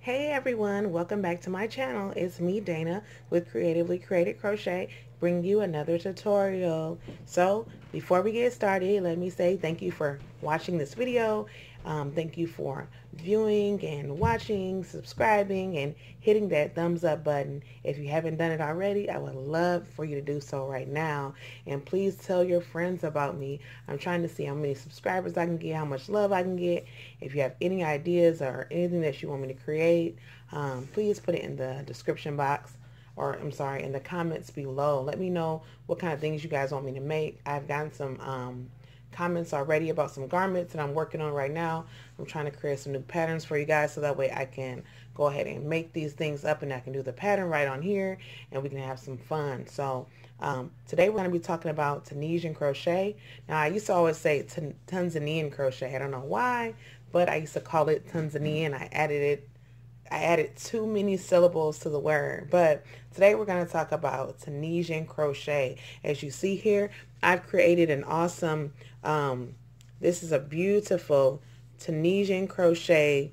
Hey everyone, welcome back to my channel. It's me, Dana, with Creatively Created Crochet, bringing you another tutorial. So before we get started, let me say thank you for watching this video. Thank you for viewing and watching, subscribing, and hitting that thumbs up button. If you haven't done it already, I would love for you to do so right now. And please tell your friends about me. I'm trying to see how many subscribers I can get, how much love I can get. If you have any ideas or anything that you want me to create, please put it in the description box, or I'm sorry, in the comments below. Let me know what kind of things you guys want me to make. I've gotten some comments already about some garments that I'm working on right now. I'm trying to create some new patterns for you guys so that way I can go ahead and make these things up and I can do the pattern right on here and we can have some fun. So today we're going to be talking about Tunisian crochet. Now I used to always say Tanzanian crochet. I don't know why, but I used to call it Tanzanian. I added too many syllables to the word, but today we're going to talk about Tunisian crochet. As you see here, I've created an awesome, this is a beautiful Tunisian crochet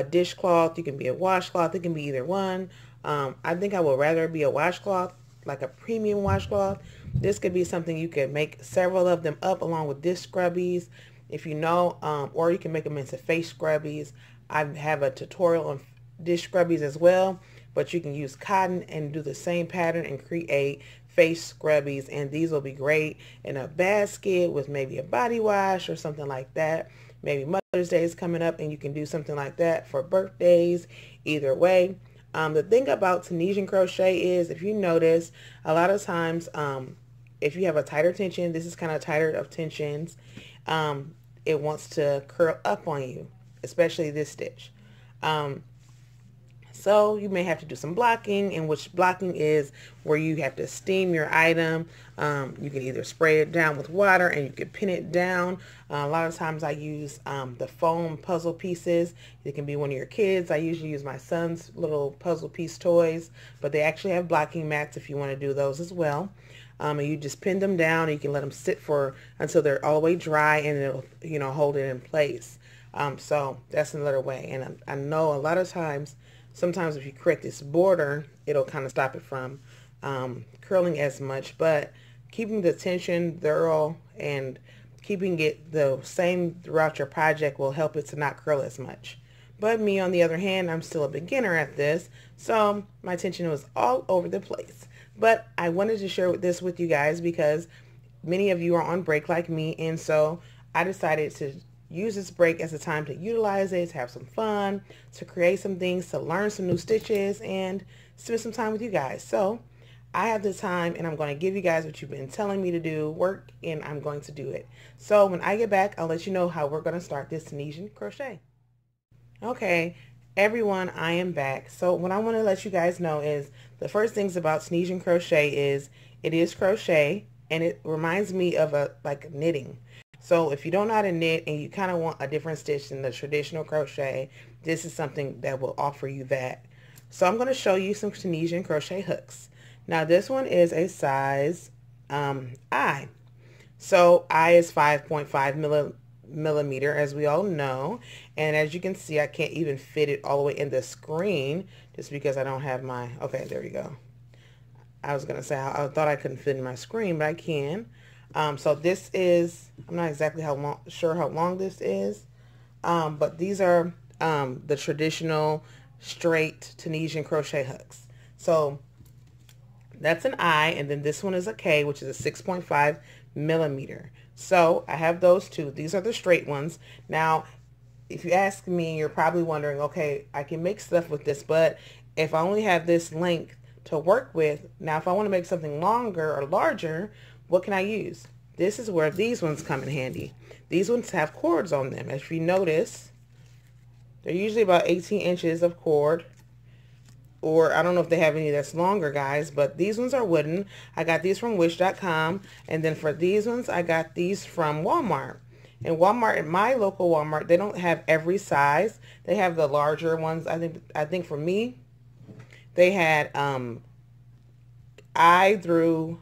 dishcloth. You can be a washcloth. It can be either one. I think I would rather be a washcloth, like a premium washcloth. This could be something you could make several of them up along with dish scrubbies, if you know, or you can make them into face scrubbies. I have a tutorial on dish scrubbies as well, but you can use cotton and do the same pattern and create face scrubbies, and these will be great in a basket with maybe a body wash or something like that. Maybe Mother's Day is coming up and you can do something like that for birthdays. Either way, the thing about Tunisian crochet is, if you notice, a lot of times if you have a tighter tension, this is kind of tighter of tensions, it wants to curl up on you, especially this stitch. So you may have to do some blocking, and which blocking is where you have to steam your item. You can either spray it down with water and you can pin it down. A lot of times I use the foam puzzle pieces. It can be one of your kids. I usually use my son's little puzzle piece toys, but they actually have blocking mats if you want to do those as well. And you just pin them down, and you can let them sit for until they're all the way dry, and it'll hold it in place. So that's another way. And I know a lot of times, sometimes if you create this border, it'll kind of stop it from curling as much, but keeping the tension thorough and keeping it the same throughout your project will help it to not curl as much. But me, on the other hand, I'm still a beginner at this, so my tension was all over the place. But I wanted to share this with you guys because many of you are on break like me, and so I decided to use this break as a time to utilize it, to have some fun, to create some things, to learn some new stitches, and spend some time with you guys. So I have the time, and I'm going to give you guys what you've been telling me to do, work, and I'm going to do it. So when I get back, I'll let you know how we're going to start this Tunisian crochet. Okay, everyone, I am back. So what I want to let you guys know is the first things about Tunisian crochet is it is crochet, and it reminds me of like knitting. So if you don't know how to knit and you kind of want a different stitch than the traditional crochet, this is something that will offer you that. So I'm going to show you some Tunisian crochet hooks. Now this one is a size I. So I is 5.5 millimeter, as we all know. And as you can see, I can't even fit it all the way in the screen just because I don't have my, okay, there we go. I was going to say, I thought I couldn't fit in my screen, but I can. So this is, I'm not exactly sure how long this is, but these are the traditional straight Tunisian crochet hooks. So that's an I, and then this one is a K, which is a 6.5 millimeter. So I have those two. These are the straight ones. Now, if you ask me, you're probably wondering, okay, I can make stuff with this, but if I only have this length to work with, now if I want to make something longer or larger, what can I use? This is where these ones come in handy. These ones have cords on them. If you notice, they're usually about 18 inches of cord, or I don't know if they have any that's longer, guys, but these ones are wooden. I got these from wish.com, and then for these ones, I got these from Walmart. And Walmart, in my local Walmart, they don't have every size. They have the larger ones. I think for me, they had I through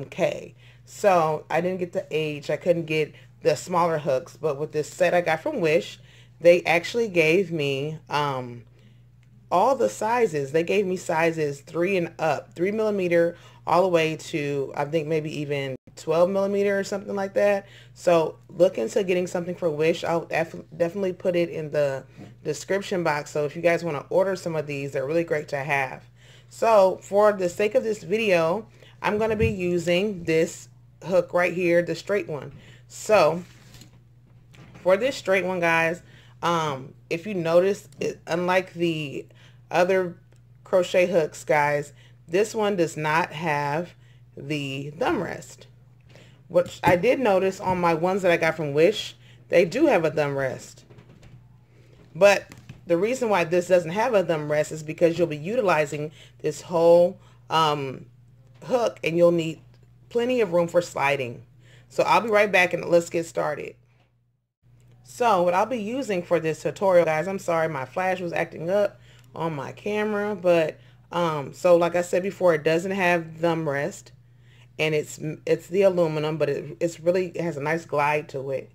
K. So I didn't get the H. I couldn't get the smaller hooks. But with this set I got from Wish, they actually gave me all the sizes. They gave me sizes 3 and up, 3mm all the way to, I think, maybe even 12mm or something like that. So look into getting something for Wish. I'll definitely put it in the description box. So if you guys want to order some of these, they're really great to have. So for the sake of this video, I'm going to be using this hook right here, the straight one. So for this straight one, guys, if you notice, unlike the other crochet hooks, guys, this one does not have the thumb rest. Which I did notice on my ones that I got from Wish, they do have a thumb rest. But the reason why this doesn't have a thumb rest is because you'll be utilizing this whole hook, and you'll need plenty of room for sliding. So I'll be right back and let's get started. So what I'll be using for this tutorial, guys, I'm sorry my flash was acting up on my camera, but so like I said before, it doesn't have thumb rest, and it's the aluminum, but it has a nice glide to it.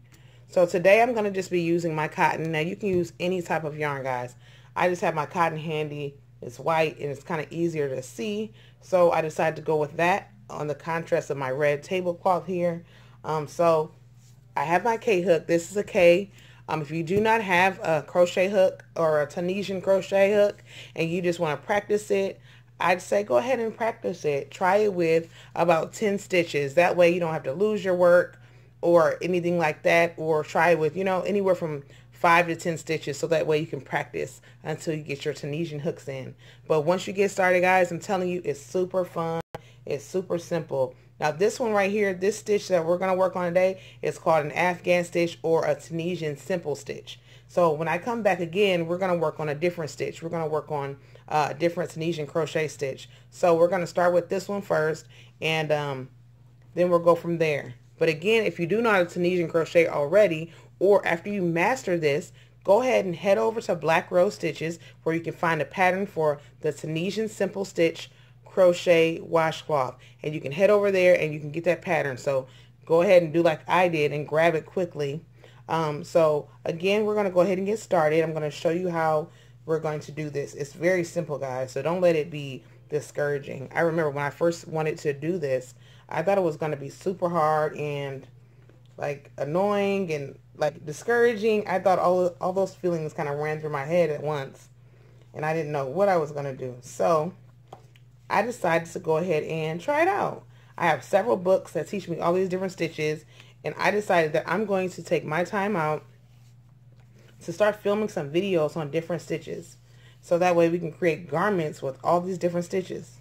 So today I'm going to just be using my cotton. Now you can use any type of yarn, guys. I just have my cotton handy. It's white and it's kind of easier to see, so I decided to go with that on the contrast of my red tablecloth here. So I have my K hook. This is a K. If you do not have a crochet hook or a Tunisian crochet hook and you just want to practice it, I'd say go ahead and practice it. Try it with about 10 stitches. That way you don't have to lose your work or anything like that, or try it with, you know, anywhere from 5 to 10 stitches, so that way you can practice until you get your Tunisian hooks in. But once you get started, guys, I'm telling you, it's super fun. It's super simple. Now this one right here, this stitch that we're going to work on today is called an Afghan stitch or a Tunisian Simple Stitch. So when I come back again, we're going to work on a different stitch. We're going to work on a different Tunisian crochet stitch. So we're going to start with this one first, and then we'll go from there. But again, if you do know how to Tunisian crochet already, or after you master this, go ahead and head over to Black Rose Stitches, where you can find a pattern for the Tunisian Simple Stitch crochet washcloth, and you can head over there and you can get that pattern. So go ahead and do like I did and grab it quickly. So again, we're going to go ahead and get started. I'm going to show you how we're going to do this. It's very simple, guys, so don't let it be discouraging. I remember when I first wanted to do this, I thought it was going to be super hard and like annoying and like discouraging. I thought all those feelings kind of ran through my head at once, and I didn't know what I was going to do. So I decided to go ahead and try it out. I have several books that teach me all these different stitches, and I decided that I'm going to take my time out to start filming some videos on different stitches, so that way we can create garments with all these different stitches.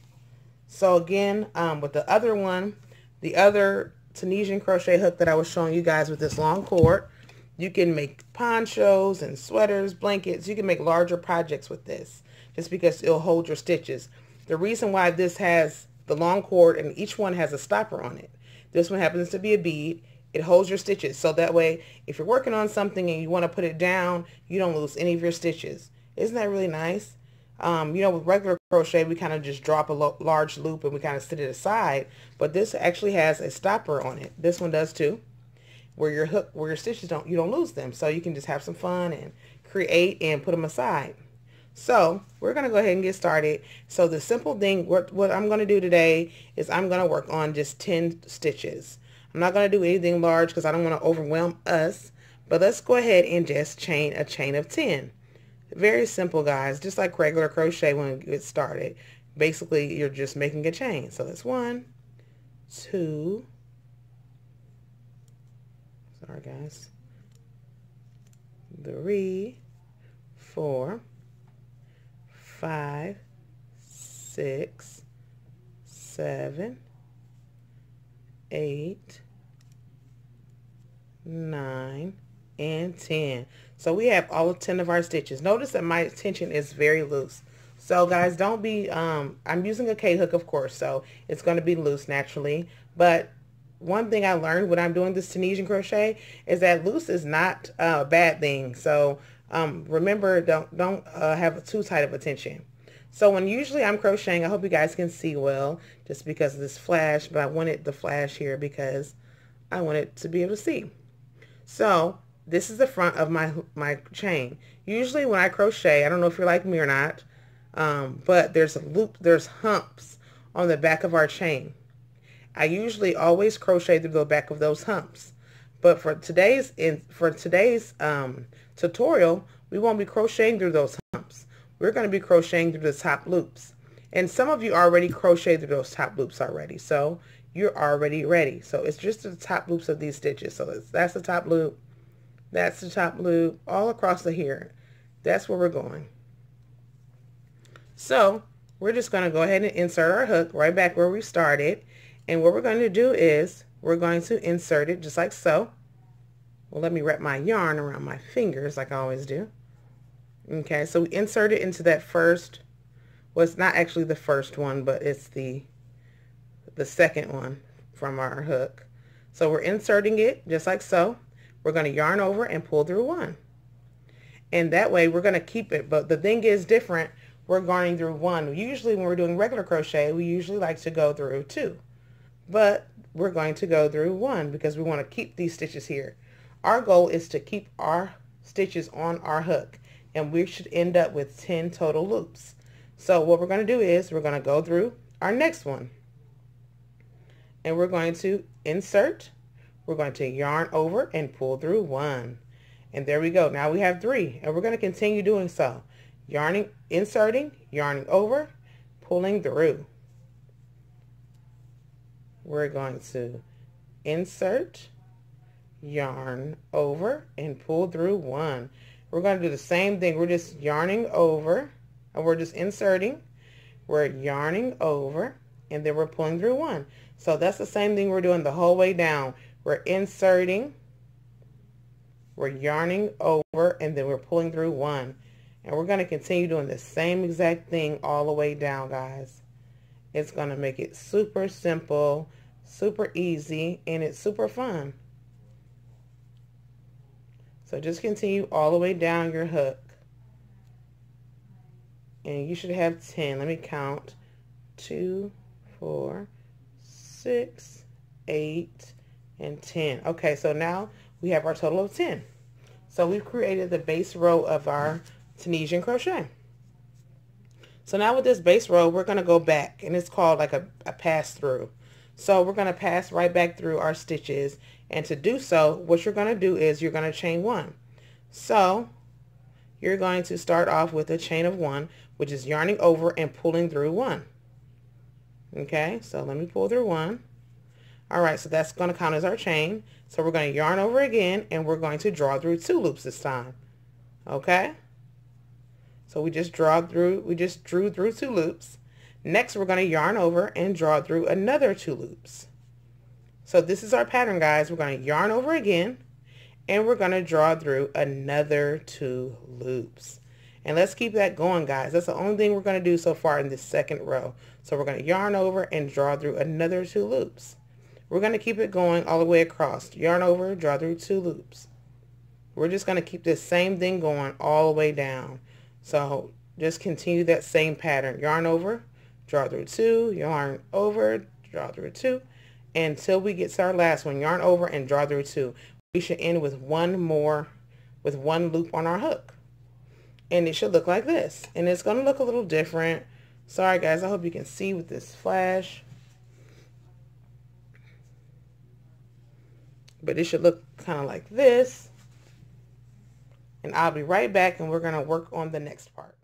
So again, with the other one, the other Tunisian crochet hook that I was showing you guys with this long cord, you can make ponchos and sweaters, blankets. You can make larger projects with this, just because it'll hold your stitches. The reason why this has the long cord and each one has a stopper on it. This one happens to be a bead. It holds your stitches, so that way if you're working on something and you want to put it down, you don't lose any of your stitches. Isn't that really nice? You know, with regular crochet, we kind of just drop a large loop and we kind of set it aside, but this actually has a stopper on it. This one does too, where your stitches you don't lose them, so you can just have some fun and create and put them aside. So we're going to go ahead and get started. So the simple thing, what I'm going to do today is I'm going to work on just 10 stitches. I'm not going to do anything large because I don't want to overwhelm us, but let's go ahead and just chain a chain of 10. Very simple, guys, just like regular crochet when you get started. Basically, you're just making a chain. So that's 1, 2, sorry guys, 3, 4, 5, 6, 7, 8, 9, and 10. So we have all 10 of our stitches. Notice that my tension is very loose. So guys, don't be, I'm using a K hook, of course, so it's going to be loose naturally. But one thing I learned when I'm doing this Tunisian crochet is that loose is not a bad thing. So remember, don't have too tight of a tension. So when usually I'm crocheting, I hope you guys can see well, just because of this flash, but I wanted the flash here because I wanted to be able to see. So this is the front of my chain. Usually when I crochet, I don't know if you're like me or not, but there's a loop, there's humps on the back of our chain. I usually always crochet through the back of those humps, but for today's tutorial, we won't be crocheting through those humps. We're going to be crocheting through the top loops, and some of you already crocheted through those top loops already, so you're already ready. So it's just the top loops of these stitches. So that's the top loop, that's the top loop, all across the here. That's where we're going. So we're just going to go ahead and insert our hook right back where we started. And what we're going to do is we're going to insert it just like so. Well, let me wrap my yarn around my fingers like I always do. Okay, so we insert it into that first, well, it's not actually the first one, but it's the second one from our hook. So we're inserting it just like so. We're going to yarn over and pull through one. And that way we're going to keep it, but the thing is different. We're going through one. Usually when we're doing regular crochet, we usually like to go through two. But we're going to go through one because we want to keep these stitches here. Our goal is to keep our stitches on our hook, and we should end up with 10 total loops. So what we're going to do is we're going to go through our next one, and we're going to insert, we're going to yarn over and pull through one, and there we go. Now we have 3, and we're going to continue doing so. Yarning, inserting, yarning over, pulling through. We're going to insert, yarn over, and pull through one. We're going to do the same thing. We're just yarning over, and we're just inserting. We're yarning over, and then we're pulling through one. So that's the same thing we're doing the whole way down. We're inserting, we're yarning over, and then we're pulling through one. And we're going to continue doing the same exact thing all the way down, guys. It's going to make it super simple, super easy, and it's super fun. So just continue all the way down your hook. And you should have 10. Let me count. 2, 4, 6, 8, and 10. Okay, so now we have our total of 10. So we've created the base row of our Tunisian crochet. So now with this base row, we're going to go back, and it's called like a pass through. So we're going to pass right back through our stitches, and to do so, what you're going to do is you're going to chain 1. So you're going to start off with a chain of 1, which is yarning over and pulling through 1. Okay, so let me pull through 1. All right, so that's going to count as our chain. So we're going to yarn over again, and we're going to draw through 2 loops this time. Okay, so we just drew through 2 loops. Next, we're going to yarn over and draw through another 2 loops. So this is our pattern, guys. We're going to yarn over again, and we're going to draw through another 2 loops. And let's keep that going, guys. That's the only thing we're going to do so far in this second row. So we're going to yarn over and draw through another 2 loops. We're going to keep it going all the way across. Yarn over, draw through 2 loops. We're just going to keep this same thing going all the way down. So just continue that same pattern. Yarn over, draw through 2, yarn over, draw through 2, until we get to our last one. Yarn over and draw through 2. We should end with one loop on our hook. And it should look like this. And it's going to look a little different. Sorry guys, I hope you can see with this flash. But it should look kind of like this. And I'll be right back, and we're going to work on the next part.